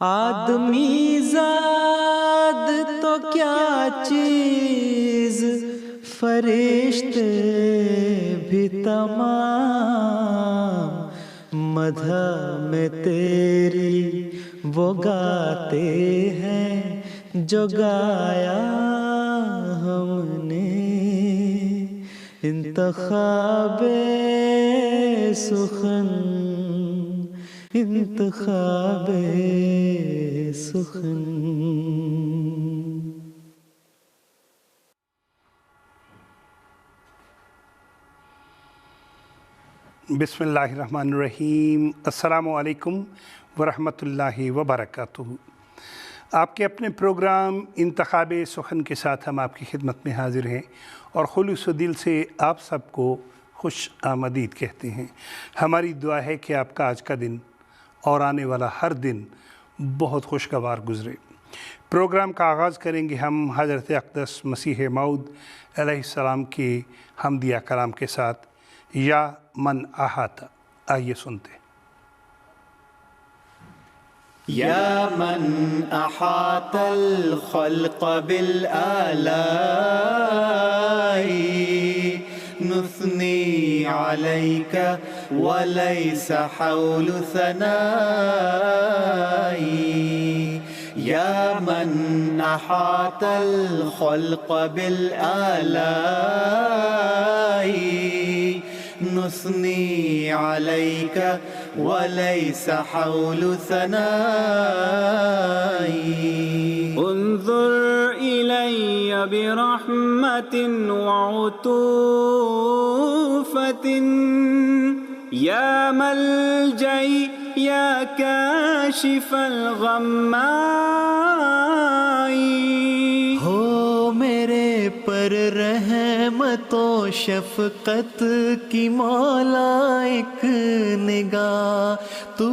آدمی زاد تو کیا چیز، فرشتے بھی تمام مدح میں تیری وہ گاتے ہیں جو گایا ہم نے۔ انتخاب سخن، انتخاب سخن۔ بسم اللہ الرحمن الرحیم۔ السلام علیکم ورحمۃ اللہ وبرکاتہ۔ آپ کے اپنے پروگرام انتخاب سخن کے ساتھ ہم آپ کی خدمت میں حاضر ہیں اور خلوص و دل سے آپ سب کو خوش آمدید کہتے ہیں۔ ہماری دعا ہے کہ آپ کا آج کا دن اور آنے والا ہر دن بہت خوشگوار گزرے۔ پروگرام کا آغاز کریں گے ہم حضرت اقدس مسیح موعود علیہ السلام کے حمدیہ کلام کے ساتھ، یا من احاطہ۔ آئیے سنتے ہیں۔ یا من احاط الخلق بالآلاء، نثنی علیک ولیس حول ثنائی۔ یا من احاط الخلق بالآلاء، نثنی علیک ولیس حول ثنائی۔ انظر الی برحمت وعطوفت، یا ملجئی یا کاشف الغمائی۔ ہو میرے پر رحمت و شفقت کی مولا ایک نگاہ، تو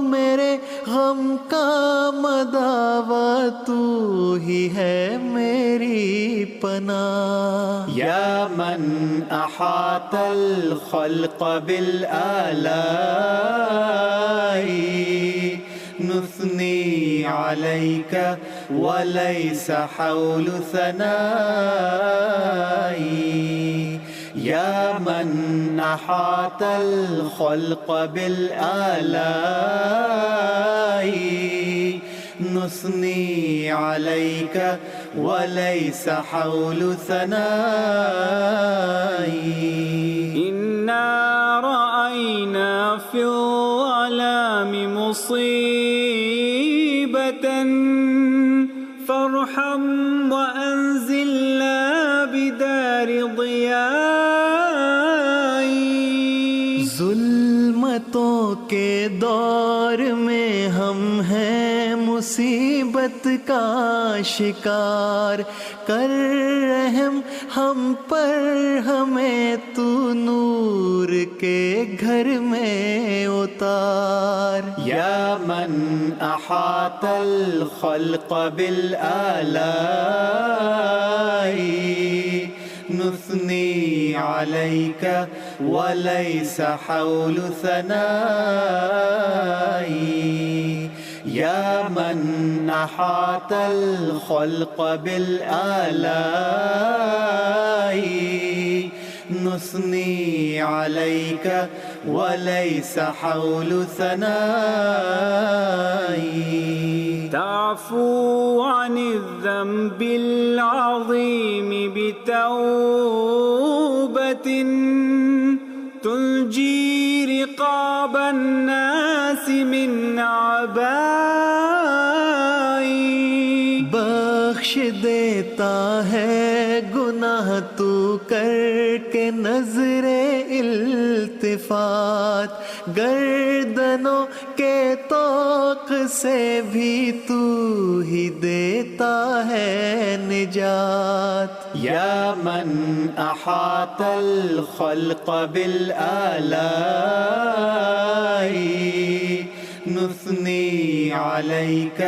میرے غم کا مداوا، تو ہی ہے میری پناہ۔ یا من احاط الخلق بالآلاء، نثنی علیک ولیس حول ثنائی۔ یا من احاط الخلق بالآلاء، نثنی علیک ولیس حول ثنائی۔ انا رأینا فی الظلام مصیبۃ، فارحم وانزلنا بدار ضیاء۔ ظلمتوں کے دور میں ہم ہیں مصیبت کا شکار، کر رحم ہم پر، ہمیں تو نور کے گھر میں اتار۔ یا من احاط الخلق بالآلاء، نثنی علیک ولیس حول ثنائی۔ یا من احاط الخلق بالآلاء، نثنی علیک ولیس حول ثنائی۔ تعفو عن الذنب العظیم بتوبۃ، تنجی رقاب الناس من عبائی۔ بخش دیتا ہے گناہ تو کر کے نظر التفات، گردنوں کے طوق سے بھی تو ہی دیتا ہے نجات۔ یا من احاط الخلق بالآلاء، نثنی علیک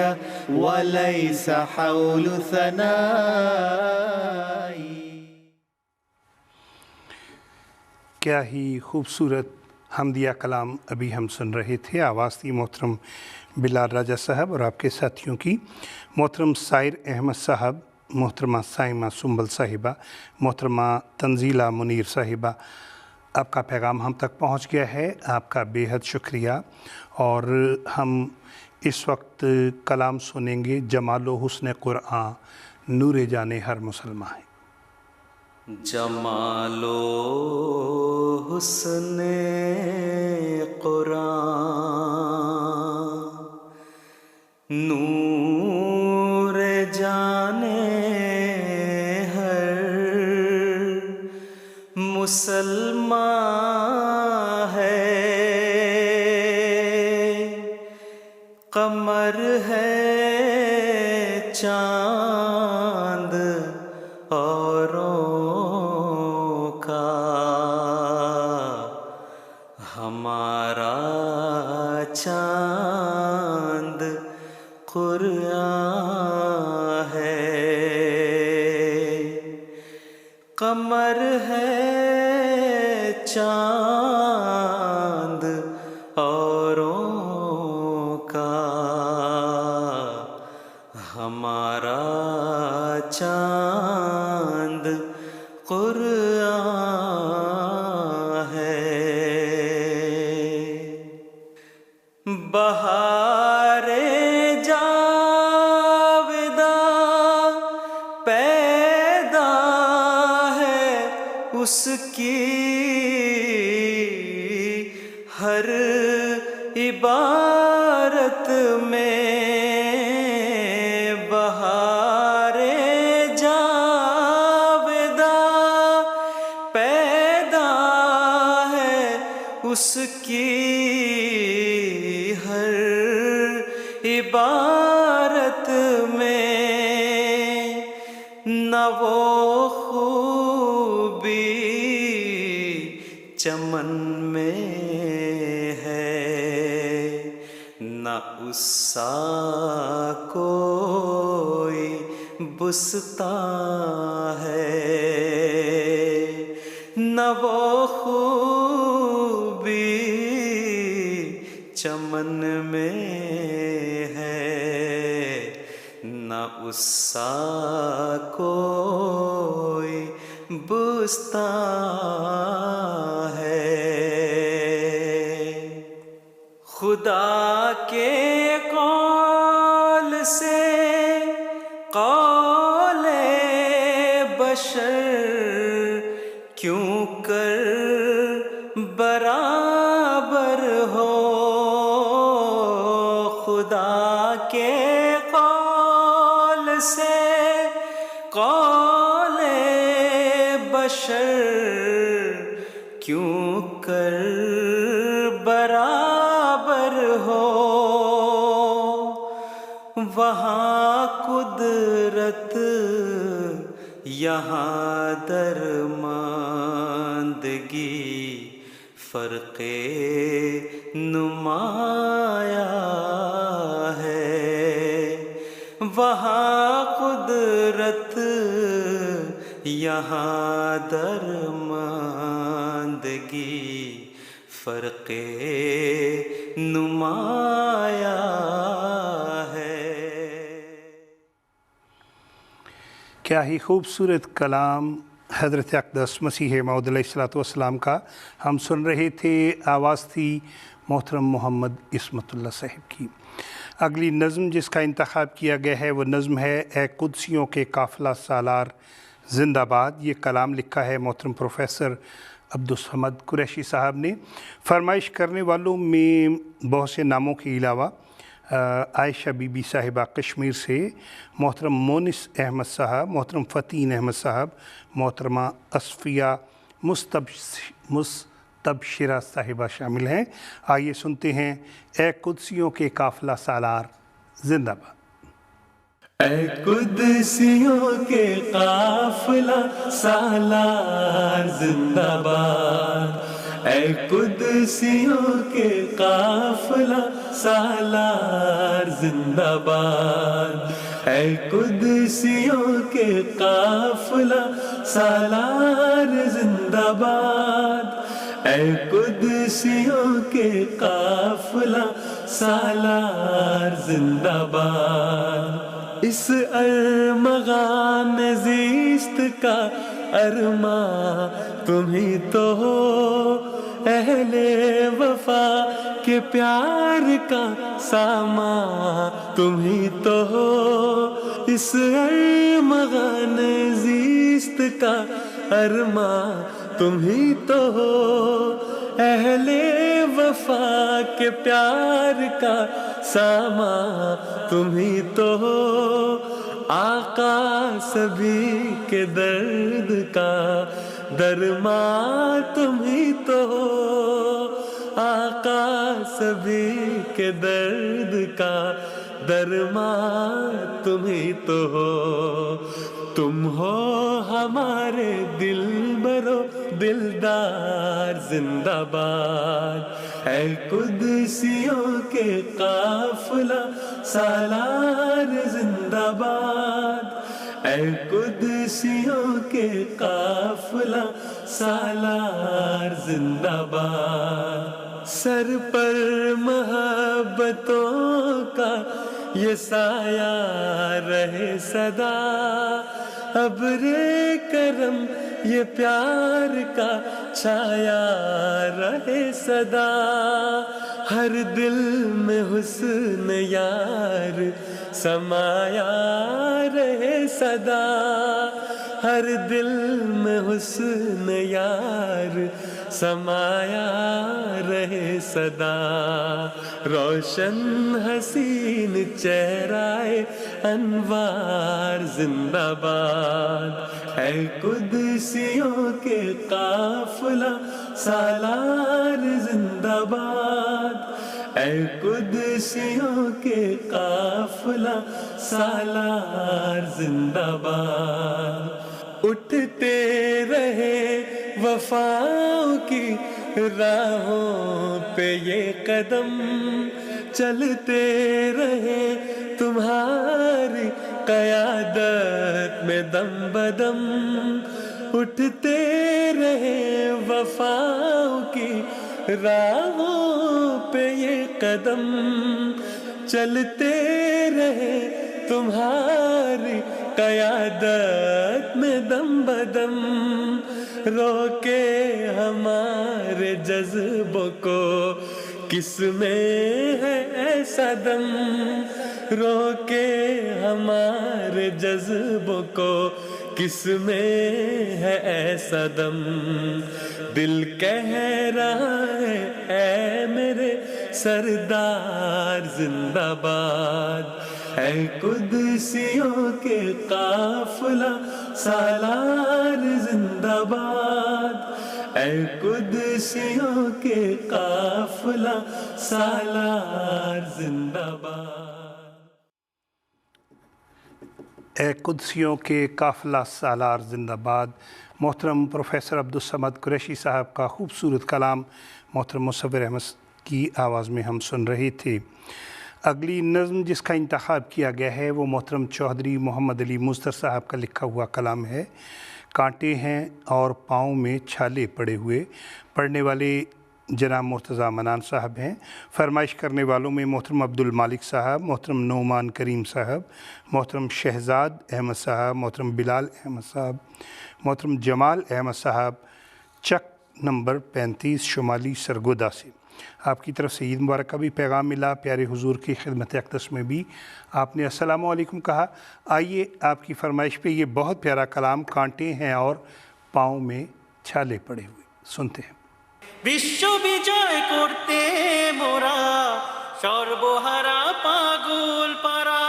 ولیس حول ثنائی۔ کیا ہی خوبصورت حمدیہ کلام ابھی ہم سن رہے تھے، آواز تھی محترم بلال راجہ صاحب اور آپ کے ساتھیوں کی، محترم سائر احمد صاحب، محترمہ سائمہ سنبل صاحبہ، محترمہ تنزیلہ منیر صاحبہ، آپ کا پیغام ہم تک پہنچ گیا ہے، آپ کا بے حد شکریہ۔ اور ہم اس وقت کلام سنیں گے، جمال و حسن قرآن نور جانے ہر مسلمان ہے۔ جمال و حسن قرآن نور جانے ہر مسلمان ہے، قمر ہے چاند اوروں کا، ہمارا چاند قرآن ہے، قمر ہے چاند اوروں کا، ہمارا چاند قرآن ہے۔ بہار جاوداں پیدا ہے اس کی ہر عبارت میں، بہار جاوداں پیدا ہے اس کی ہر عبارت میں، نہ وہ خوبی چمن میں ہے، نہ اس سا کوئی بستاں ہے، نہ وہ خوبی چمن میں ہے، نہ اس سا کوئی بستاں ہے۔ خدا کے قول سے قول بشر کیوں کر برابر ہو، خدا کے قول سے قول بشر کیوں کر برابر ہو، وہاں قدرت یہاں درماندگی، فرق نمایاں ہے، وہاں قدرت یہاں درماندگی، فرق نمایاں ہے۔ کیا ہی خوبصورت کلام حضرت اقدس مسیح موعود علیہ الصلوۃ والسلام کا ہم سن رہے تھے، آواز تھی محترم محمد عصمت اللہ صاحب کی۔ اگلی نظم جس کا انتخاب کیا گیا ہے وہ نظم ہے اے قدسیوں کے قافلہ سالار زندہ باد۔ یہ کلام لکھا ہے محترم پروفیسر عبدالصمد قریشی صاحب نے۔ فرمائش کرنے والوں میں بہت سے ناموں کے علاوہ عائشہ بی بی صاحبہ کشمیر سے، محترم مونس احمد صاحب، محترم فتین احمد صاحب، محترمہ اصفیہ مستبشرہ صاحبہ شامل ہیں۔ آئیے سنتے ہیں اے قدسیوں کے قافلہ سالار زندہ باد۔ اے قدسیوں کے قافلہ سالار زندہ باد، اے قدسیوں کے قافلہ سالار زندہ باد، اے قدسیوں کے قافلہ سالار زندہ باد، اے قدسیوں کے قافلہ سالار زندہ باد، اس ارمغان زیست کا ارماں تم ہی تو ہو، اہل وفا کے پیار کا سامان تم ہی تو ہو، اس ارمغان زیست کا ارماں تم ہی تو ہو، اہل وفا کے پیار کا سامان تم ہی تو ہو، آقا سبھی کے درد کا درماں تم ہی تو ہو، آقا سبھی کے درد کا درماں تم ہی تو ہو، تم ہو ہمارے دل برو دلدار زندہ باد، اے قدسیوں کے قافلہ سالار زندہ باد، اے قدسیوں کے قافلہ سالار زندہ باد، سر پر محبتوں کا یہ سایہ رہے صدا، ابر کرم یہ پیار کا چھایا رہے صدا، ہر دل میں حسن یار سمایا رہے صدا، ہر دل میں حسن یار سمایا رہے صدا، روشن حسین چہرہ انوار زندہ باد، اے قدسیوں کے قافلہ سالار زندہ باد، اے قدسیوں کے قافلہ سالار زندہ باد، اٹھتے رہے وفاؤں کی راہوں پہ یہ قدم، چلتے رہے تمہاری قیادت میں دم بدم، اٹھتے رہے وفاؤں کی راہوں پہ یہ قدم، چلتے رہے تمہاری قیادت میں دم بدم، روکے ہمارے جذبوں کو کس میں ہے ایسا دم، روکے ہمارے جذبوں کو کس میں ہے ایسا دم، دل کہہ رہا ہے اے میرے سردار زندہ باد، اے قدسیوں کے قافلہ سالار زندہ باد، اے قدسیوں کے قافلہ سالار زندہ باد۔ اے قدسیوں کے قافلہ سالار زندہ باد، محترم پروفیسر عبدالصمد قریشی صاحب کا خوبصورت کلام محترم مصور احمد کی آواز میں ہم سن رہے تھے۔ اگلی نظم جس کا انتخاب کیا گیا ہے وہ محترم چودھری محمد علی مظفر صاحب کا لکھا ہوا کلام ہے، کانٹے ہیں اور پاؤں میں چھالے پڑے ہوئے۔ پڑھنے والے جناب مرتضیٰ منان صاحب ہیں۔ فرمائش کرنے والوں میں محترم عبدالمالک صاحب، محترم نعمان کریم صاحب، محترم شہزاد احمد صاحب، محترم بلال احمد صاحب، محترم جمال احمد صاحب، چک نمبر 35 شمالی سرگودا سے۔ آپ کی طرف سے عید مبارک کا بھی پیغام ملا۔ پیارے حضور کی خدمت اقدس میں بھی آپ نے السلام علیکم کہا۔ آئیے آپ کی فرمائش پہ یہ بہت پیارا کلام کانٹے ہیں اور پاؤں میں چھالے پڑے ہوئے سنتے ہیں۔ বিশ্ব বিজয় করতে মোরা সর্বহারা পাগল পারা,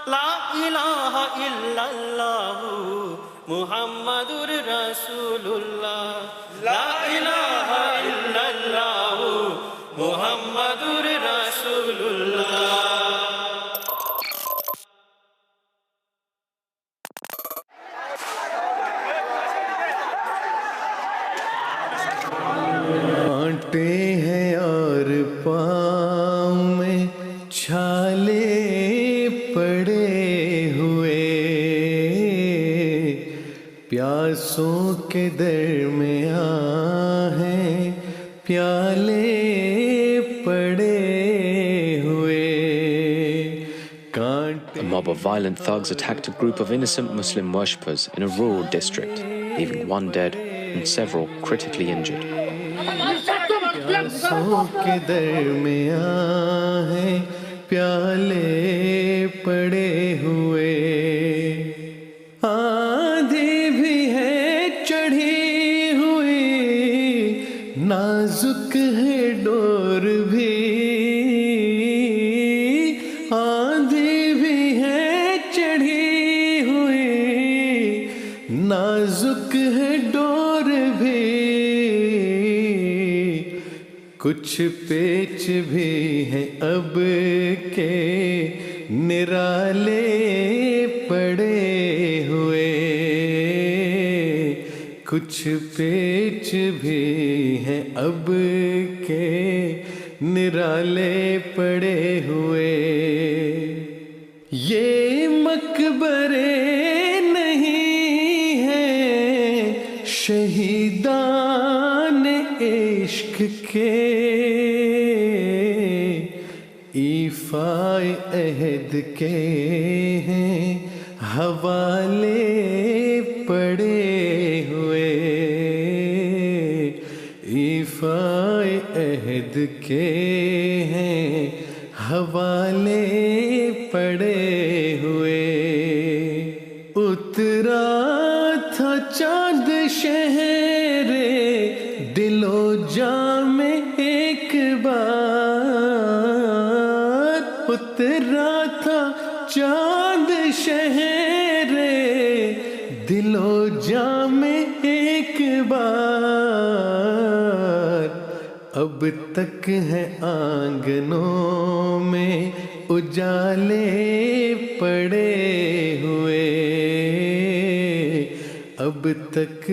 লা ইলাহা ইল্লাল্লাহু মুহাম্মাদুর রাসূলুল্লাহ, লা ইলাহা ইল্লাল্লাহু মুহাম্মাদুর রাসূলুল্লাহ। کانٹے ہیں اور پاؤں میں چھالے پڑے ہوئے، پیاسوں کے درمیان ہیں پیالے پڑے ہوئے کانٹے. A mob of violent thugs attacked a group of innocent Muslim worshippers in a rural district, leaving one dead and several critically injured. پیاسوں کے درمیان ہیں پیالے پڑے ہوئے آندھی بھی ہے چڑھی ہوئی نازک ہے ڈور بھی آندھی بھی ہے چڑھی ہوئی نازک ہے ڈور بھی کچھ پیچ بھی ہیں اب کے نرالے پڑے ہوئے کچھ پیچ بھی ہیں اب کے نرالے پڑے ہوئے یہ مقبرے نہیں ہیں شہیدان عشق کے ایفائے عہد کے ہیں حوالے پڑے ہوئے ایفائے عہد کے ہیں حوالے پڑے ہوئے اترا تھا چاند شہر دل و جاں میں ایک بار اترا تھا چاند شہر دل و جاں میں ایک بار اب تک ہے آنگنوں میں اجالے پڑے ہوئے اب تک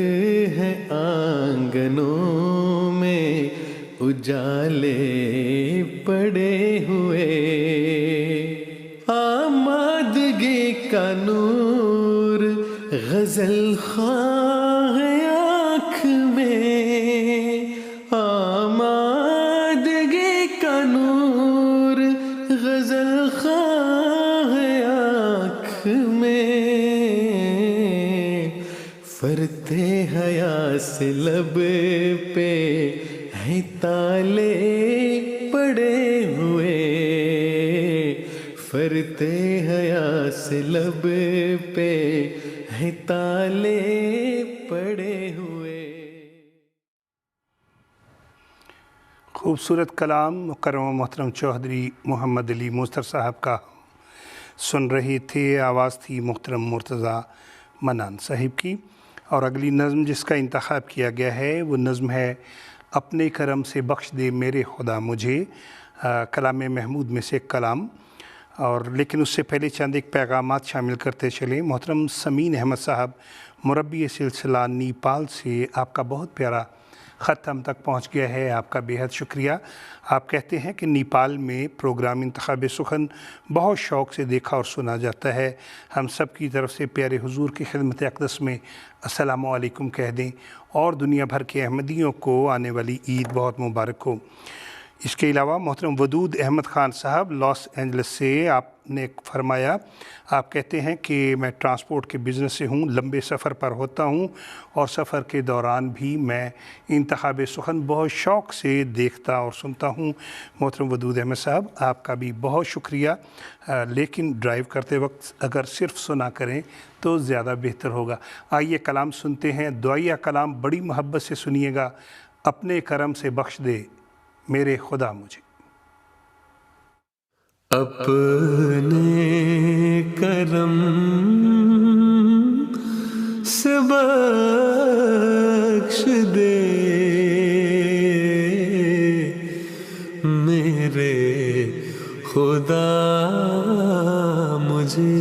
ہے آنگنوں میں اجالے پڑے ہوئے آمادگی کا نور غزل خواہ ہے آنکھ میں آمادگی کا نور غزل خواہ ہے آنکھ میں فرتے حیا سے لب پہ ہے تالے پڑے ہوئے فرتے حیا سے لب پہ ہے تالے پڑے ہوئے. خوبصورت کلام مکرم و محترم چودھری محمد علی موسر صاحب کا سن رہے تھے. آواز تھی محترم مرتضیٰ منان صاحب کی. اور اگلی نظم جس کا انتخاب کیا گیا ہے وہ نظم ہے اپنے کرم سے بخش دے میرے خدا مجھے، کلام محمود میں سے کلام. اور لیکن اس سے پہلے چند ایک پیغامات شامل کرتے چلیں. محترم سمین احمد صاحب مربی سلسلہ نیپال سے آپ کا بہت پیارا خط ہم تک پہنچ گیا ہے. آپ کا بے حد شکریہ. آپ کہتے ہیں کہ نیپال میں پروگرام انتخاب سخن بہت شوق سے دیکھا اور سنا جاتا ہے. ہم سب کی طرف سے پیارے حضور کی خدمت اقدس میں السلام علیکم کہہ دیں اور دنیا بھر کے احمدیوں کو آنے والی عید بہت مبارک ہو. اس کے علاوہ محترم ودود احمد خان صاحب لاس اینجلس سے آپ نے فرمایا، آپ کہتے ہیں کہ میں ٹرانسپورٹ کے بزنس سے ہوں، لمبے سفر پر ہوتا ہوں اور سفر کے دوران بھی میں انتخاب سخن بہت شوق سے دیکھتا اور سنتا ہوں. محترم ودود احمد صاحب آپ کا بھی بہت شکریہ. لیکن ڈرائیو کرتے وقت اگر صرف سنا کریں تو زیادہ بہتر ہوگا. آئیے کلام سنتے ہیں. دعائیہ کلام بڑی محبت سے سنیے گا. اپنے کرم سے بخش دے میرے خدا مجھے. اپنے کرم سے بخش دے میرے خدا مجھے،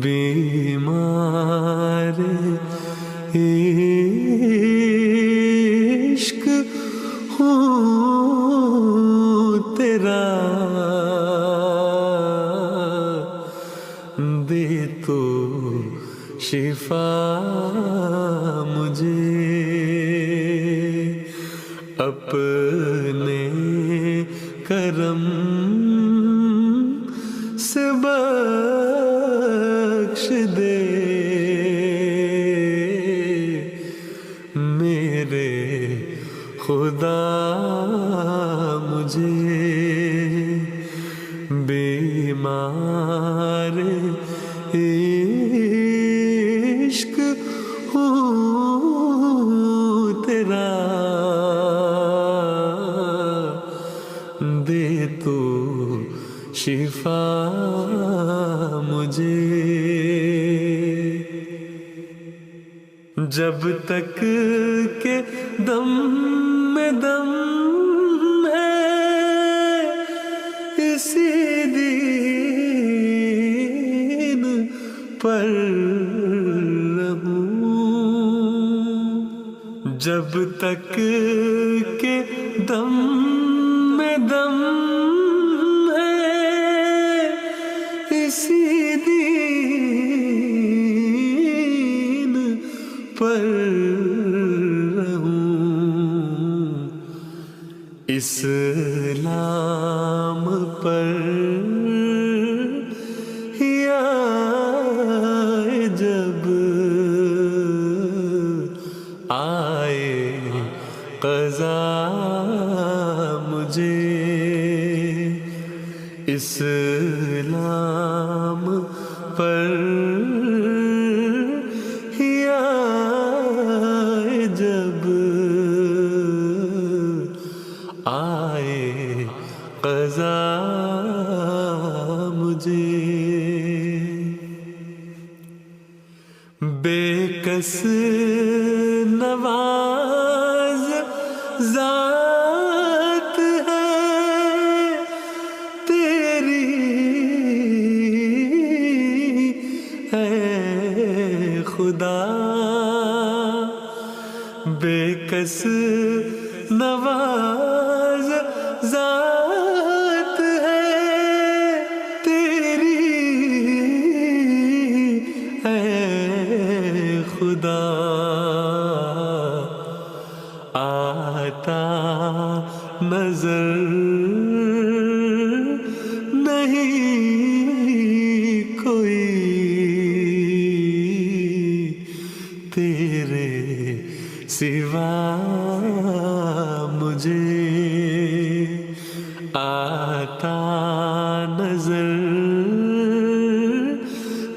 بیمار عشق ہوں تیرا، دے تو شفا مجھے. سے بخش دے میرے خدا مجھے بیمار عشق ہوں تیرا دے تو شفا مجھے جب تک کہ دم میں دم ہے اسی دین پر رہوں جب تک کہ دم میں دم ہے اسی دین پر رہوں اسلام پر یا جب آئے قضا مجھے اسلام پر یا جب آئے قضا مجھے بے کس نواز ذات ہے تیری اے خدا بے کس نواز ذات ہے تیری اے خدا آتا نظر نہیں کوئی تیرے سوا مجھے آتا نظر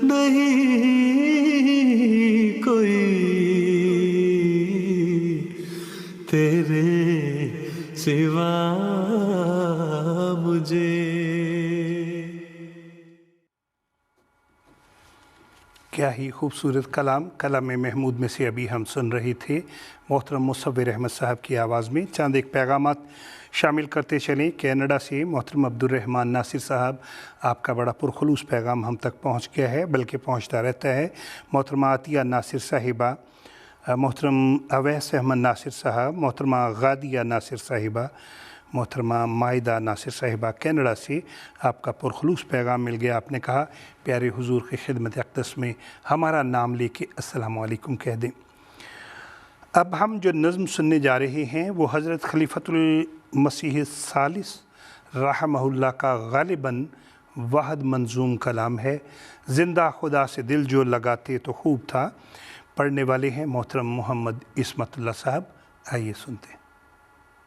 نہیں کوئی تیرے سوا مجھے کیا ہی خوبصورت کلام محمود میں سے ابھی ہم سن رہے تھے محترم مصور احمد صاحب کی آواز میں۔ چند ایک پیغامات شامل کرتے چلیں۔ کینیڈا سے محترم عبدالرحمن ناصر صاحب، آپ کا بڑا پرخلوص پیغام ہم تک پہنچ گیا ہے، بلکہ پہنچتا رہتا ہے۔ محترمہ عطیہ ناصر صاحبہ، محترم اویس احمد ناصر صاحب، محترمہ غادیہ ناصر صاحبہ، محترمہ مائدہ ناصر صاحبہ کینیڈا سے آپ کا پرخلوص پیغام مل گیا۔ آپ نے کہا پیارے حضور کی خدمت اقدس میں ہمارا نام لے کے السلام علیکم کہہ دیں۔ اب ہم جو نظم سننے جا رہے ہیں وہ حضرت خلیفۃ المسیح الثالث رحمہ اللہ کا غالباً واحد منظوم کلام ہے۔ زندہ خدا سے دل جو لگاتے تو خوب تھا۔ پڑھنے والے ہیں محترم محمد عصمت اللہ صاحب۔ آئیے سنتے ہیں۔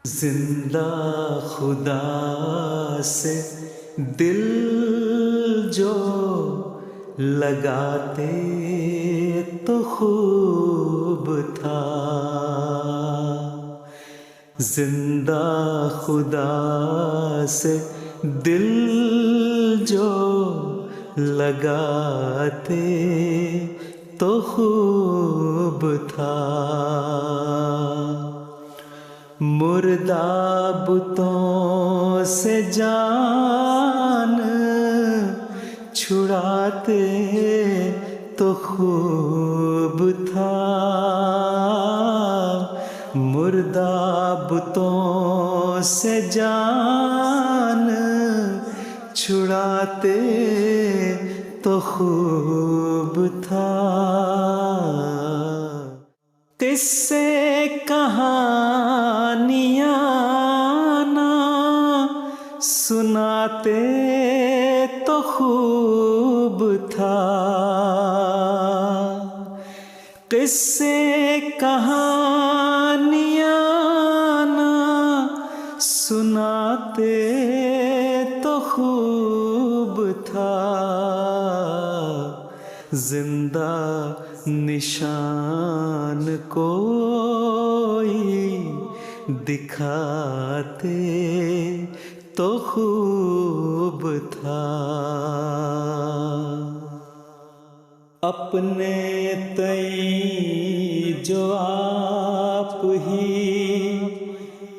زندہ خدا سے دل جو لگاتے تو خوب تھا، زندہ خدا سے دل جو لگاتے تو خوب تھا، مردہ بتوں سے جان چھڑاتے تو خوب تھا، مردہ بتوں سے جان چھڑاتے تو خوب تھا، قصے کہانیاں نہ سنا سناتے تو خوب تھا، قصے کہانیاں نہ سناتے تو خوب تھا، زندہ نشان کوئی دکھاتے تو خوب تھا۔ اپنے تئیں جو آپ ہی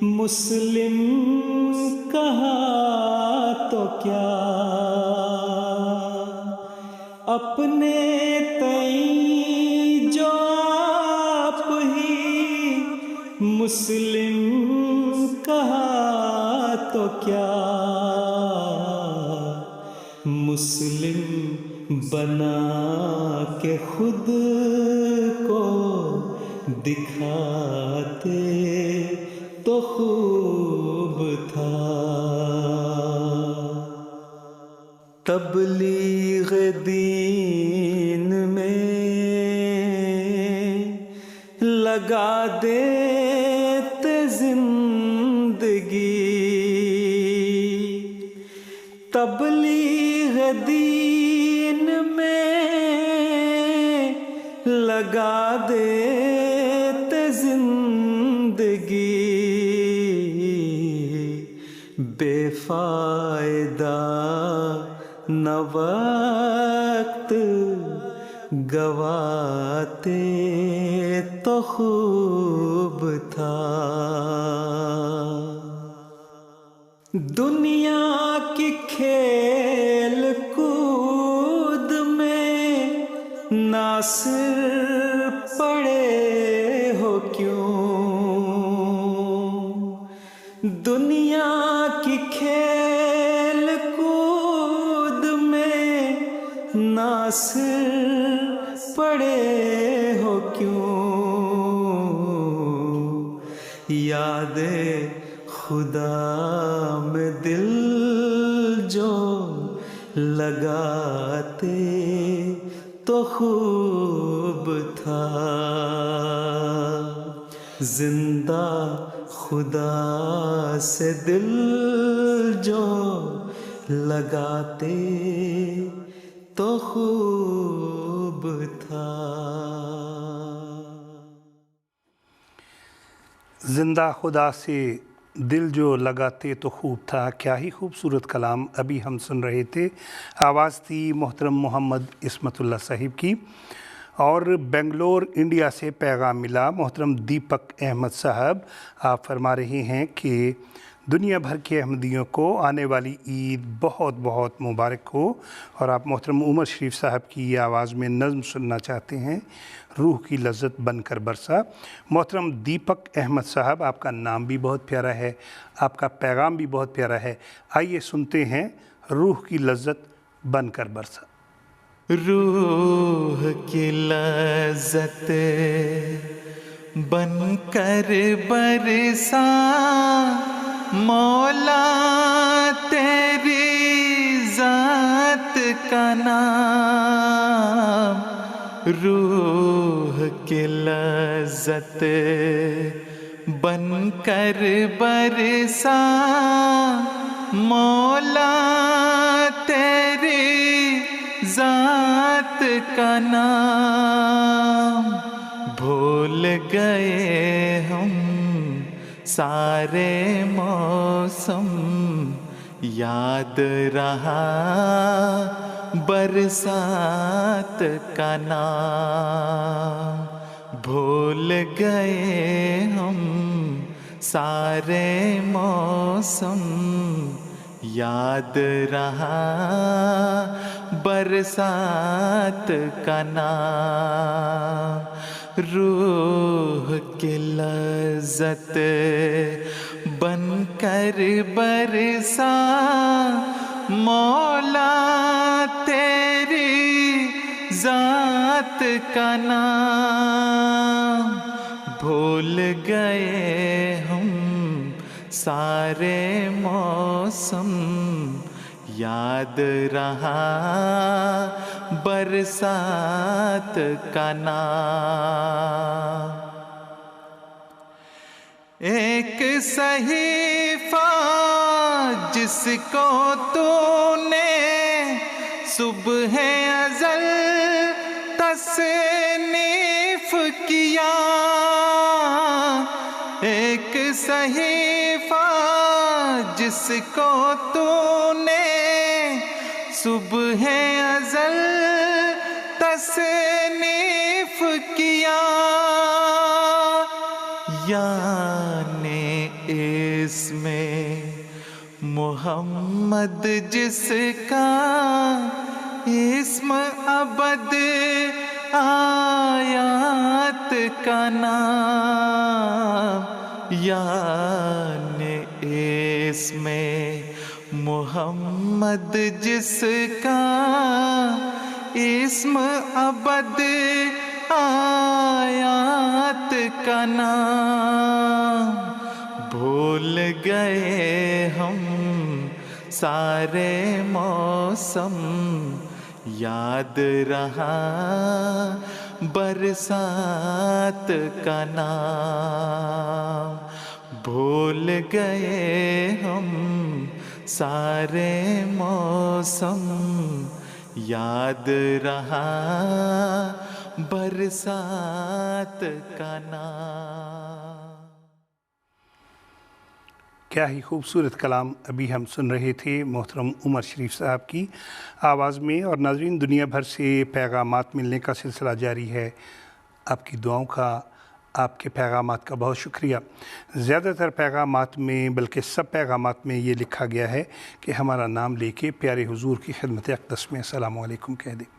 مسلم کہا تو کیا، اپنے تئیں جو آپ ہی مسلم کہا تو کیا، مسلم بنا کے خود کو دکھاتے تو خوب تھا۔ تبلیغ دین میں لگا دیتے زندگی، تبلیغ دین میں لگا دیتے زندگی، بے فائدہ نہ وقت گواتے تو خوب تھا۔ دنیا کی کھیل کود میں ناصر پڑے ہو کیوں، دنیا کی کھیل کود میں ناصر پڑے ہو کیوں، یاد خدا میں دل جو لگاتے تو خوب تھا، زندہ خدا سے دل جو لگاتے تو خوب تھا۔ زندہ خدا سے دل جو لگاتے تو خوب تھا، کیا ہی خوبصورت کلام ابھی ہم سن رہے تھے۔ آواز تھی محترم محمد عصمت اللہ صاحب کی، اور بنگلور انڈیا سے پیغام ملا محترم دیپک احمد صاحب، آپ فرما رہے ہیں کہ دنیا بھر کے احمدیوں کو آنے والی عید بہت بہت مبارک ہو، اور آپ محترم عمر شریف صاحب کی آواز میں نظم سننا چاہتے ہیں، روح کی لذت بن کر برسا۔ محترم دیپک احمد صاحب، آپ کا نام بھی بہت پیارا ہے، آپ کا پیغام بھی بہت پیارا ہے، آئیے سنتے ہیں روح کی لذت بن کر برسا۔ روح کی لذت بن کر برسا، مولا تیری ذات کا نام، روح کی لذت بن کر برسا، مولا تیری ذات کا نام، بھول گئے ہم سارے موسم، یاد رہا برسات کا نام، بھول گئے ہم سارے موسم، یاد رہا برسات کا نام، روح کی لذت بن کر برسا، مولا تیری ذات کا نام، بھول گئے ہم سارے موسم، یاد رہا برسات کا نام. ایک صحیفہ جس کو تو نے صبح ازل تصنیف کیا. ایک صحیفہ جس کو تو نے صبح ازل تصنیف کیا. یعنی اس میں محمد جس کا اسم ابد آیات کا نام. یعنی اس میں محمد جس کا اسم ابد آیات کا نام. بھول گئے ہم سارے موسم یاد رہا برسات کا نام. بھول گئے ہم سارے موسم یاد رہا برسات کا نام. کیا ہی خوبصورت کلام ابھی ہم سن رہے تھے محترم عمر شریف صاحب کی آواز میں. اور ناظرین، دنیا بھر سے پیغامات ملنے کا سلسلہ جاری ہے. آپ کی دعاؤں کا، آپ کے پیغامات کا بہت شکریہ. زیادہ تر پیغامات میں، بلکہ سب پیغامات میں یہ لکھا گیا ہے کہ ہمارا نام لے کے پیارے حضور کی خدمت اقدس میں السلام علیکم کہہ دیں.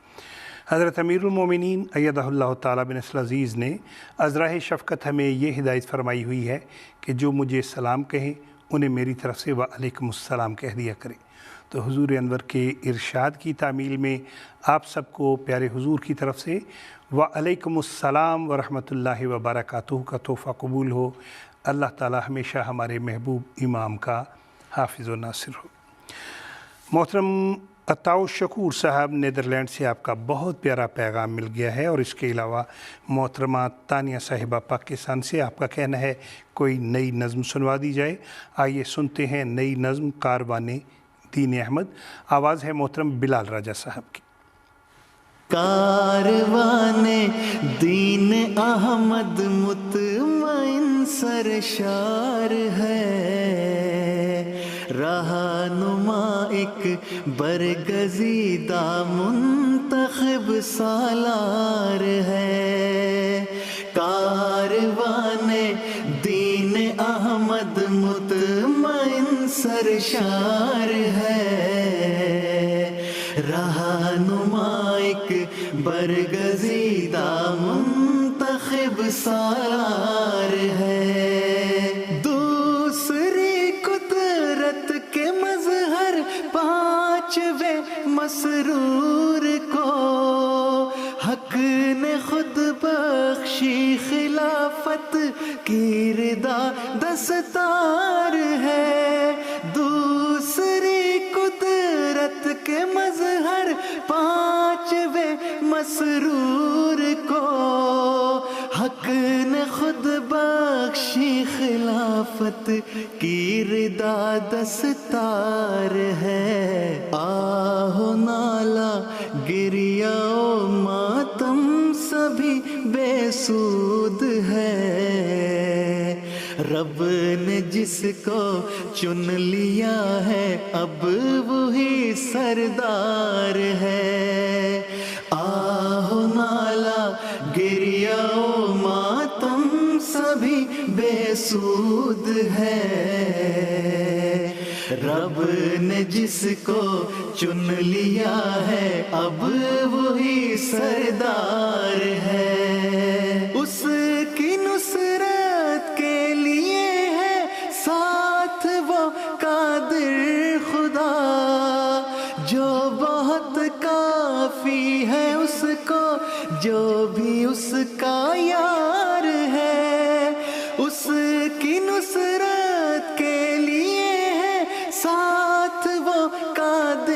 حضرت امیر المومنین ایدہ اللہ تعالیٰ بنصر العزیز نے عذراء شفقت ہمیں یہ ہدایت فرمائی ہوئی ہے کہ جو مجھے سلام کہیں انہیں میری طرف سے وعلیکم السلام کہہ دیا کرے. تو حضور انور کے ارشاد کی تعمیل میں آپ سب کو پیارے حضور کی طرف سے وعلیکم السلام ورحمۃ اللہ وبرکاتہ کا تحفہ قبول ہو. اللہ تعالیٰ ہمیشہ ہمارے محبوب امام کا حافظ و ناصر ہو. محترم عطاء شکور صاحب نیدرلینڈ سے آپ کا بہت پیارا پیغام مل گیا ہے. اور اس کے علاوہ محترمہ تانیہ صاحبہ پاکستان سے آپ کا کہنا ہے کوئی نئی نظم سنوا دی جائے. آئیے سنتے ہیں نئی نظم کاروان دین احمد. آواز ہے محترم بلال راجہ صاحب کی. کاروان دین احمد مطمئن سرشار ہے، رہنما ایک برگزیدہ منتخب سالار ہے. کاروان دین احمد مطمئن سرشار ہے، رہنما ایک برگزیدہ منتخب سالار ہے. دوسری قدرت کے مظہر پانچویں مسرور کو حق نے خود بخشی خلافت کی رضا دستار ہے. دوسری قدرت کے مظہر پانچویں مسرور کو حق نے خود بخشی خلافت کی رضا دستار ہے. آہو نالا گریہ و ماتم سبھی بے سود ہے، رب نے جس کو چن لیا ہے اب وہی سردار ہے. آہو نالا گریہ و ماتم سبھی بے سود ہے، رب نے جس کو چن لیا ہے اب وہی سردار ہے. اس کی نصرت کے لیے ہے ساتھ وہ قادر خدا، جو بہت کافی ہے اس کو جو بھی اس کا یار ہے. اس کی نصرت کے لیے ہے ساتھ وہ قادر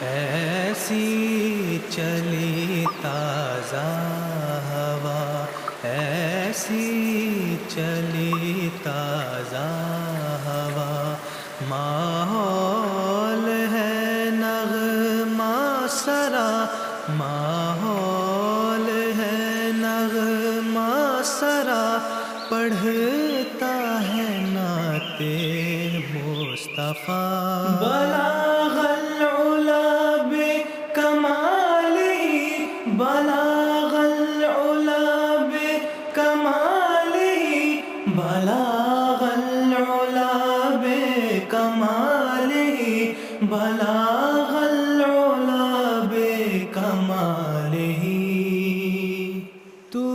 ایسی چلی تازہ ہوا، ایسی چلی تازہ ہوا، ماحول ہے نغمہ سرا، ماحول ہے نغمہ سرا، پڑھتا ہے نعت مصطفیٰ، بلاغ العلا بکمالہ، بلاغ العلا بکمالہ، بلاغ العلا بکمالہ، بلاغ العلا بکمالہ، تو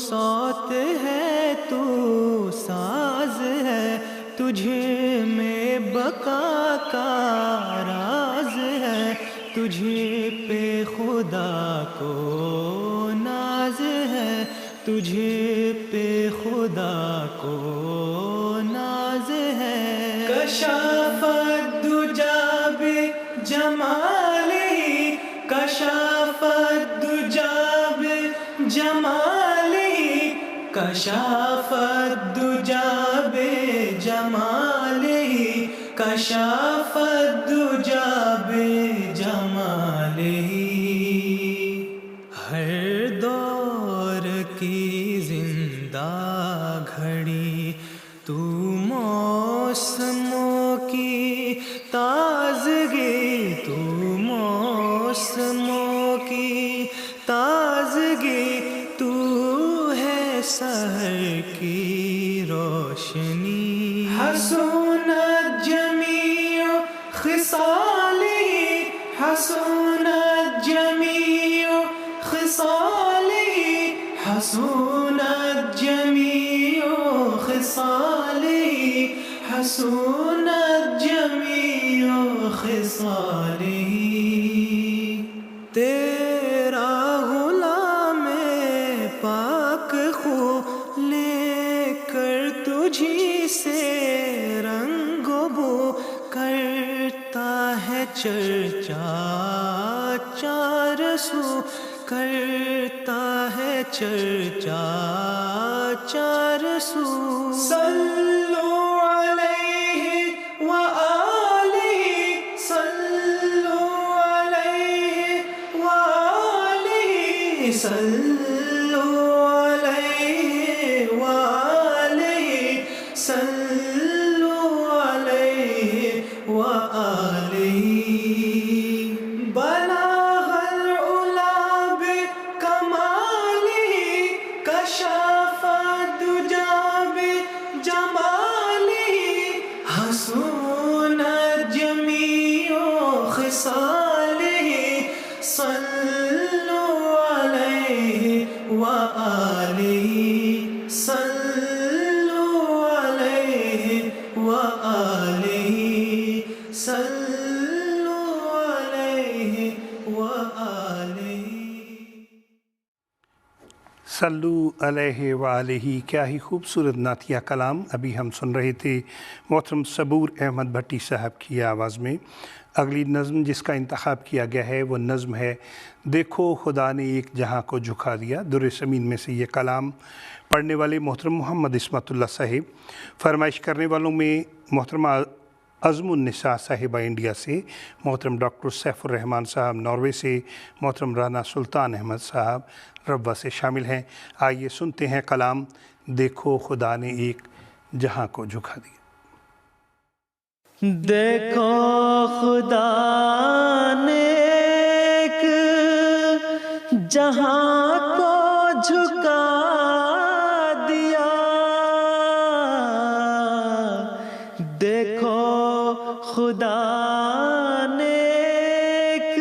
صوت ہے تو ساز ہے، تجھے میں بقا کا راز ہے، تجھے پہ خدا کو ناز ہے، تجھے پہ خدا کو ناز ہے، کشف الدجا بجمالہ، کشف الدجا بجمالہ، کشف الدجا بجمالہ، کشف الدجا بجمالہ، ہر دور کی زندہ گھڑی تو موسموں کی تازگی، تو موسموں کی تازگی، تو ہے سحر کی روشنی، حسونت جمیع خصالہ، حسونت جمیع خصالہ، حسونت جمیع خصالہ، حسونت جمیع خصالہ، تیرا غلام پاک خو لے کر تجھی سے رنگ و بو کرتا ہے چرچا چار سو، کرتا ہے چرچا چار سو، صلو علیہ وآلہ، صلو علیہ وآلہ، صلو علیہ وآلہ، صلو علیہ وآلہ، بلاغ العلا بکمالہ، کشف الدجا بجمالہ، حسونت جمیع خصالہ، صلو علیہ وآلہ، صلو علیہ وآلہ، صلو علیہ وآلہ، صلو علیہ وآلہ۔ کیا ہی خوبصورت نعتیہ کلام ابھی ہم سن رہے تھے محترم صبور احمد بھٹی صاحب کی آواز میں۔ اگلی نظم جس کا انتخاب کیا گیا ہے وہ نظم ہے دیکھو خدا نے ایک جہاں کو جھکا دیا۔ در سمین میں سے یہ کلام پڑھنے والے محترم محمد عصمت اللہ صاحب، فرمائش کرنے والوں میں محترمہ عزم النساء صاحبہ انڈیا سے، محترم ڈاکٹر سیف الرحمان صاحب ناروے سے، محترم رانا سلطان احمد صاحب ربوہ سے شامل ہیں۔ آئیے سنتے ہیں کلام دیکھو خدا نے ایک جہاں کو جھکا دیا۔ دیکھو خدا نے ایک جہاں کو جھکا دیا، دیکھو خدا نے ایک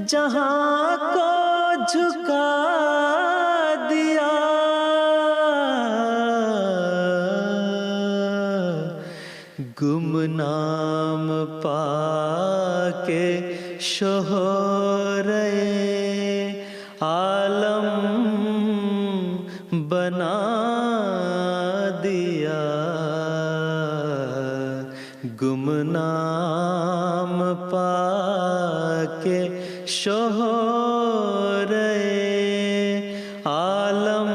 جہاں کو جھکا دیا، گمنام پا کے شہرے عالم بنا دیا، گمنام پا شوہرے عالم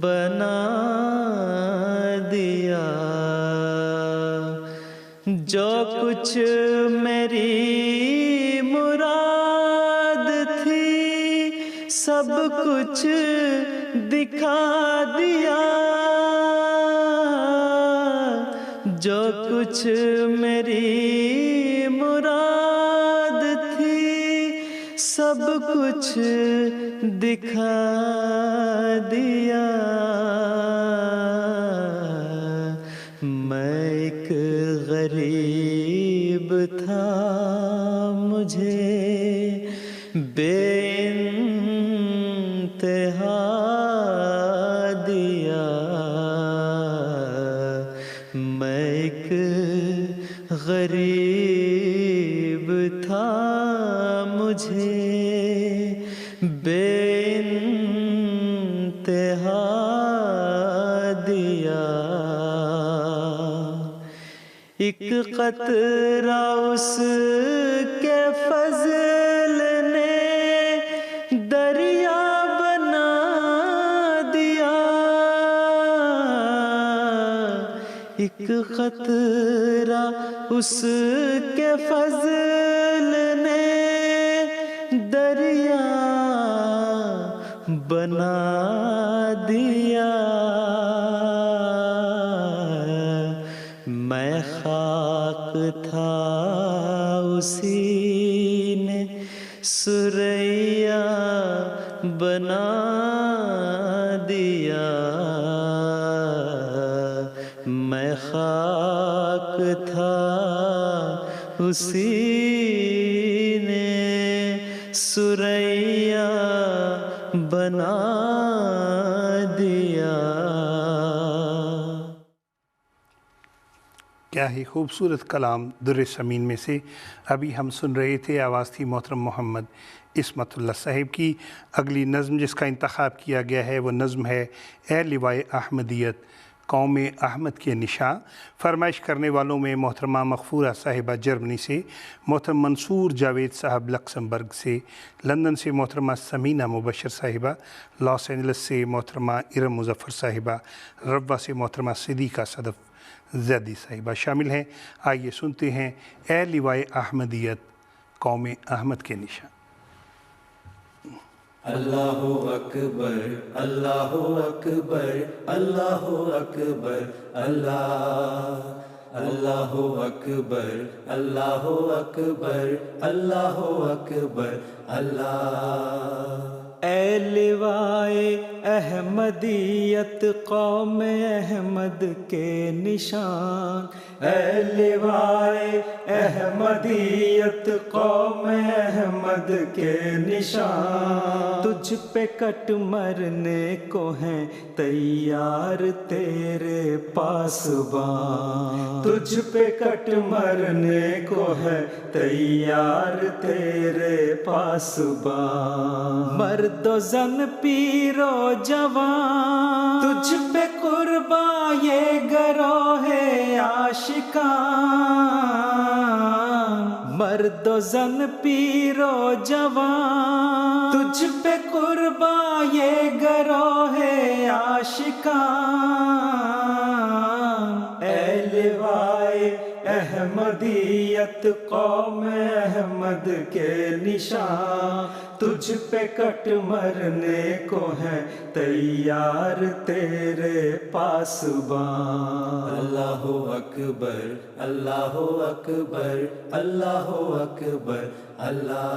بنا دیا، جو کچھ میری مراد تھی سب کچھ دکھا دیا، جو کچھ میری مراد تھی سب کچھ دکھا دیا۔ میں ایک غریب تھا، مجھے بے انتہا دیا، میں ایک غریب تھا، مجھے بے انتہا دیا، ایک قطرہ اس کے فضل نے دریا بنا دیا، ایک قطرہ اس کے فضل نے دریا بنا دیا، میں خاک تھا اسی نے سریا بنا دیا، میں خاک تھا اسی نے سریا بنا دیا۔ کیا ہی خوبصورت کلام در سمین میں سے ابھی ہم سن رہے تھے۔ آواز تھی محترم محمد عصمت اللہ صاحب کی۔ اگلی نظم جس کا انتخاب کیا گیا ہے وہ نظم ہے اے لوائے احمدیت قوم احمد کے نشاں۔ فرمائش کرنے والوں میں محترمہ مغفورہ صاحبہ جرمنی سے، محترم منصور جاوید صاحب لکسمبرگ سے، لندن سے محترمہ سمینہ مبشر صاحبہ، لاس اینجلس سے محترمہ ارم مظفر صاحبہ، ربوہ سے محترمہ صدیقہ صدف زیدی صاحبہ شامل ہیں۔ آئیے سنتے ہیں اے لوائے احمدیت قوم احمد کے نشاں۔ اللہ اکبر اللہ اکبر اللہ اکبر اللہ، اللہ اکبر اللہ اکبر اللہ اکبر اللہ۔ اے لوائے احمدیت قوم احمد کے نشان، اے لوائے احمدیت قوم احمد کے نشان، تجھ پہ کٹ مرنے کو ہیں تیار تیرے پاسبان، تجھ پہ کٹ مرنے کو ہے تیار تیرے پاسبان، مرد و زن پیر و جوان تجھ پہ قربان یہ گروہ عاشقان، مرد و زن پیر و جوان تجھ پہ قربان یہ گروہ عاشقان، اے لوائے احمدیت قوم احمد کے نشان، تجھ پہ کٹ مرنے کو ہے تیار تیرے پاسبان، اللہ اکبر اللہ اکبر اللہ اکبر اللہ۔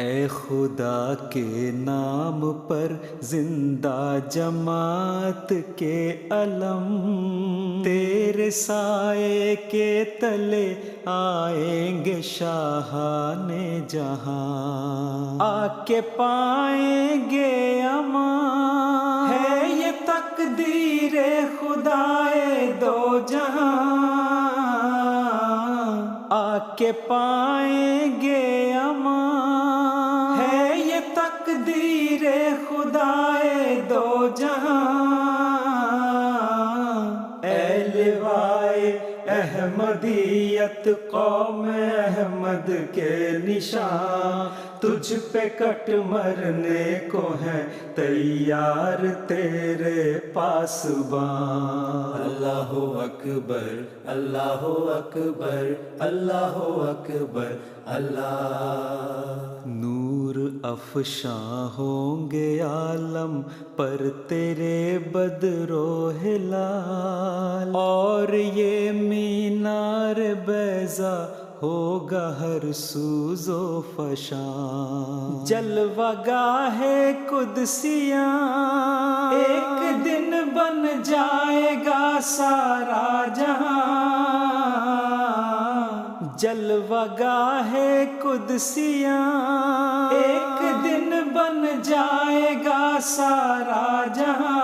اے خدا کے نام پر زندہ جماعت کے علم، تیرے سائے کے تلے آئیں گے شاہان جہاں، آ کے پائیں گے امان، ہے یہ تقدیر خدائے دو جہاں، آ کے پائیں گے امان، ہے یہ تقدیر خدائے دو جہاں، اے لوائے احمد احمدیت قوم احمد کے نشان، تجھ پہ کٹ مرنے کو ہے تیار تیرے پاسبان۔ اللہ اکبر اللہ اکبر اللہ اکبر اللہ۔ نور افشاں ہوں گے عالم پر تیرے بدر و ہلال، اور یہ مینار بیضا ہوگا ہر سوز و فشان۔ جلوہ گاہ قدسیاں ایک دن بن جائے گا سارا جہاں، جلوہ گاہ قدسیاں ایک دن بن جائے گا سارا جہاں۔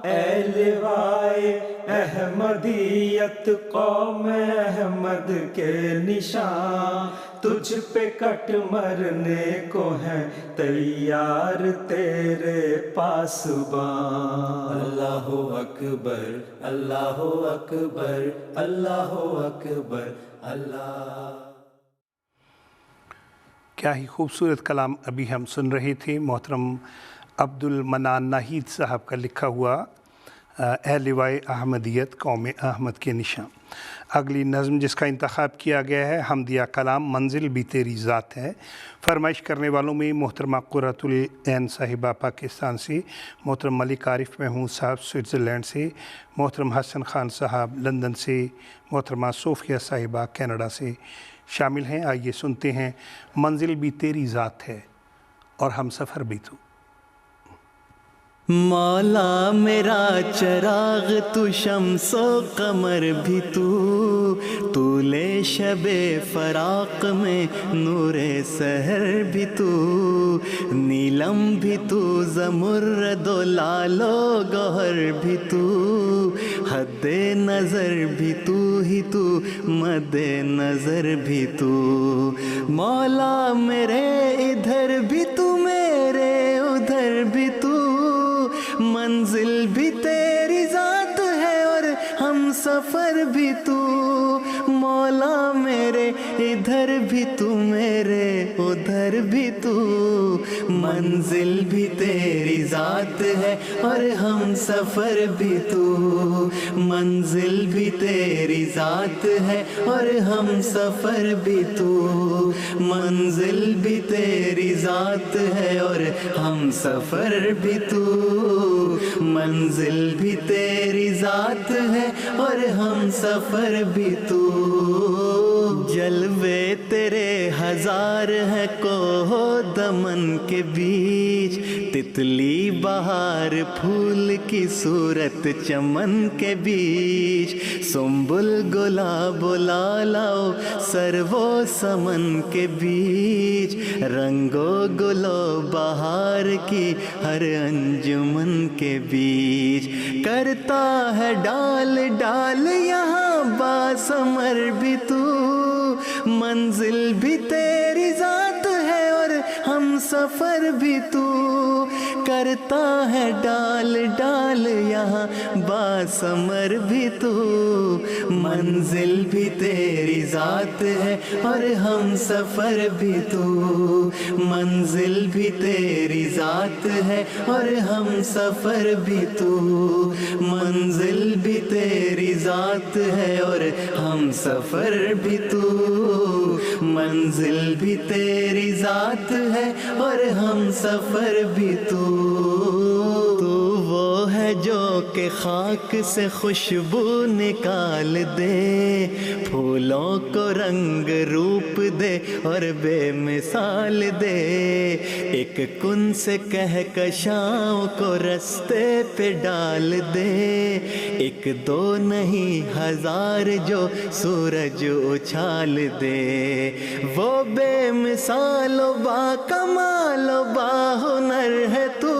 اے لوائے احمدیت قوم احمد کے نشان، تجھ پہ کٹ مرنے کو ہے تیار تیرے پاسبان۔ اللہ اکبر اللہ اکبر اللہ اکبر اللہ۔ کیا ہی خوبصورت کلام ابھی ہم سن رہے تھے محترم عبد المنان ناہید صاحب کا لکھا ہوا اے لوائے احمدیت قوم احمد کے نشان۔ اگلی نظم جس کا انتخاب کیا گیا ہے حمدیہ کلام منزل بھی تیری ذات ہے۔ فرمائش کرنے والوں میں محترمہ قرۃ العین صاحبہ پاکستان سے، محترم ملک عارف محمود صاحب سوئٹزرلینڈ سے، محترم حسن خان صاحب لندن سے، محترمہ صوفیہ صاحبہ کینیڈا سے شامل ہیں۔ آئیے سنتے ہیں منزل بھی تیری ذات ہے اور ہم سفر بھی تو۔ مولا میرا چراغ تو شمس و قمر بھی تو طول شب فراق میں نور سحر بھی تو نیلم بھی تو زمرد و لال و گوہر بھی تو حد نظر بھی تو ہی تو مد نظر بھی تو مولا میرے ادھر بھی تو میرے ادھر بھی تو منزل بھی تیری ذات ہے اور ہم سفر بھی تو مولا میرے ادھر بھی تو میرے ادھر بھی تو منزل بھی تیری ذات ہے اور ہم سفر بھی تو منزل بھی تیری ذات ہے اور ہم سفر بھی تو منزل بھی تیری ذات ہے اور ہم سفر بھی تو منزل بھی تیری ذات ہے اور ہم سفر بھی تو جلوے تیرے ہزار ہے کوہ دمن کے بیچ تتلی بہار پھول کی صورت چمن کے بیچ سنبل گلاب و لالاؤ سرو سمن کے بیچ رنگو گلو بہار کی ہر انجمن کے بیچ کرتا ہے ڈال ڈال یہاں باسمر بھی تو منزل بھی تیری ذات ہے اور ہم سفر بھی تو کرتا ہے ڈال ڈال یہاں باسمر بھی تو منزل بھی تیری ذات ہے اور ہم سفر بھی تو منزل بھی تیری ذات ہے اور ہم سفر بھی تو منزل بھی تیری ذات ہے اور ہم سفر بھی تو منزل بھی تیری ذات ہے اور ہم سفر بھی تو وہ ہے جو کہ خاک سے خوشبو نکال دے پھولوں کو رنگ روپ دے اور بے مثال دے ایک کن سے کہکشاؤں کو رستے پہ ڈال دے ایک دو نہیں ہزار جو سورج اچھال دے وہ بے مثال و با کمال و با ہنر ہے تو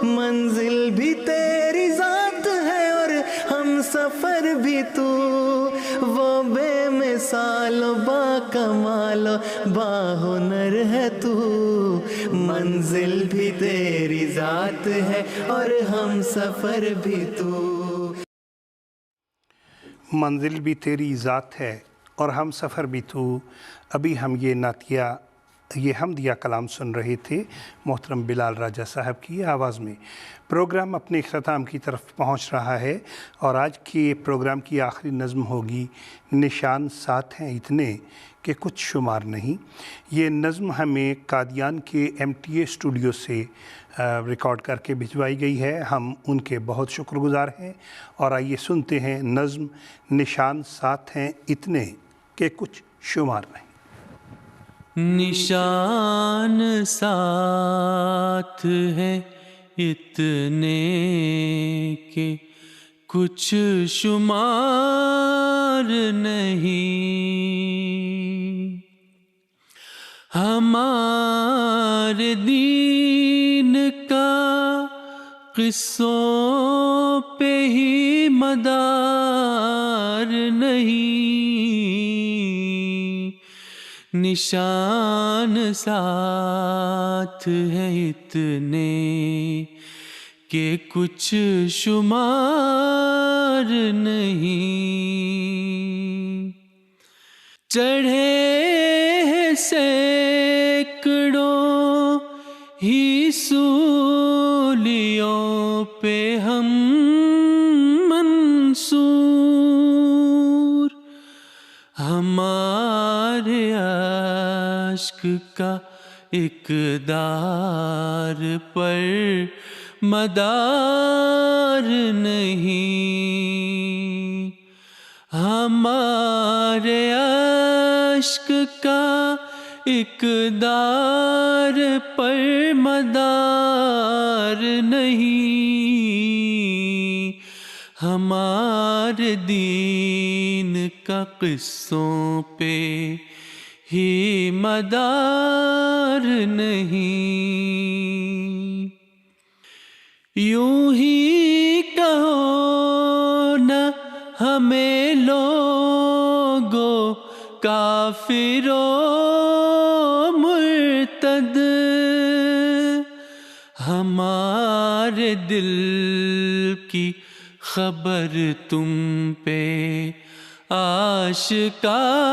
منزل بھی تیری ذات ہے اور ہم سفر بھی تو وہ بے مثال و با کمال و با ہنر ہے تو منزل بھی تیری ذات ہے اور ہم سفر بھی تو۔ منزل بھی تیری ذات ہے اور ہم سفر بھی تو۔ ابھی ہم یہ حمدیہ کلام سن رہے تھے محترم بلال راجہ صاحب کی آواز میں۔ پروگرام اپنے اختتام کی طرف پہنچ رہا ہے اور آج کے پروگرام کی آخری نظم ہوگی نشان ساتھ ہیں اتنے کہ کچھ شمار نہیں۔ یہ نظم ہمیں قادیان کے MTA اسٹوڈیو سے ریکارڈ کر کے بھجوائی گئی ہے، ہم ان کے بہت شکر گزار ہیں۔ اور آئیے سنتے ہیں نظم نشان ساتھ ہیں اتنے کہ کچھ شمار نہیں۔ نشان ساتھ ہے اتنے کہ کچھ شمار نہیں، ہمارے دین کا قصوں پہ ہی مدار نہیں، نشان ساتھ ہے اتنے کہ کچھ شمار نہیں، چڑھے ہیں سینکڑوں ہی سولیوں پہ ہم منصور، ہمارے عشق کا اقدار پر مدار نہیں، ہمارے عشق کا اقدار پر مدار نہیں، ہمارے دین کا قصوں پہ ہی مدار نہیں، یوں ہی کہو نہ ہمیں لوگو کافر و مرتد، ہمارے دل کی خبر تم پہ آشکار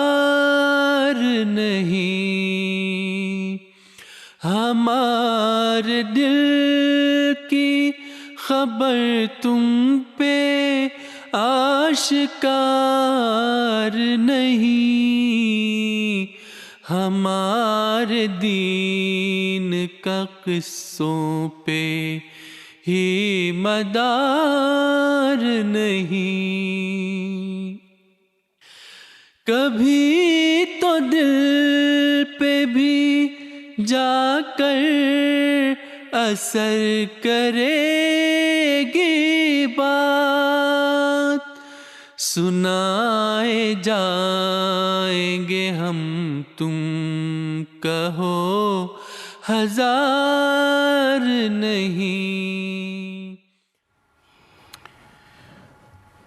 نہیں، ہمارے دل کی خبر تم پہ آشکار نہیں، ہمارے دین کا قصوں پہ ہی مدار نہیں، کبھی تو دل پہ بھی جا کر اثر کرے گی بات، سنائے جائیں گے ہم تم کہو ہزار نہیں۔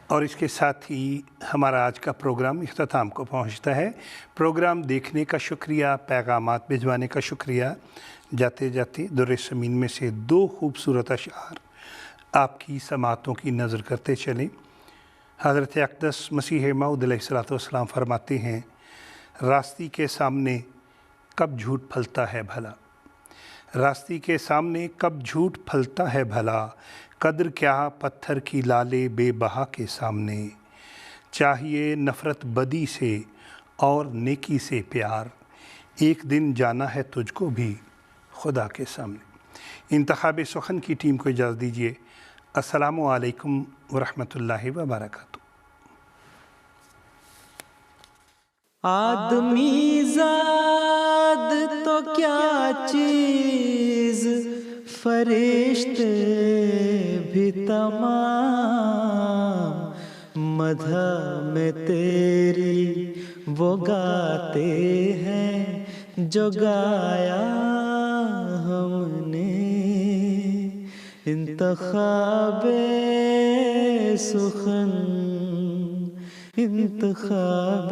اور اس کے ساتھ ہی ہمارا آج کا پروگرام اختتام کو پہنچتا ہے۔ پروگرام دیکھنے کا شکریہ، پیغامات بھجوانے کا شکریہ۔ جاتے جاتے در سمین میں سے 2 خوبصورت اشعار آپ کی سماعتوں کی نظر کرتے چلیں۔ حضرت اقدس مسیح موعود علیہ السلام فرماتے ہیں، راستی کے سامنے کب جھوٹ پھلتا ہے بھلا، راستی کے سامنے کب جھوٹ پھلتا ہے بھلا، قدر کیا پتھر کی لالے بے بہا کے سامنے، چاہیے نفرت بدی سے اور نیکی سے پیار، ایک دن جانا ہے تجھ کو بھی خدا کے سامنے۔ انتخاب سخن کی ٹیم کو اجازت دیجیے۔ السلام علیکم ورحمۃ اللہ وبرکاتہ۔ آدمی زاد تو کیا چیز، فرشتے بھی تمام، مدح میں تیری وہ گاتے ہیں جو گایا ہم نے، انتخاب سخن، انتخاب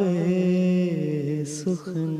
سخن۔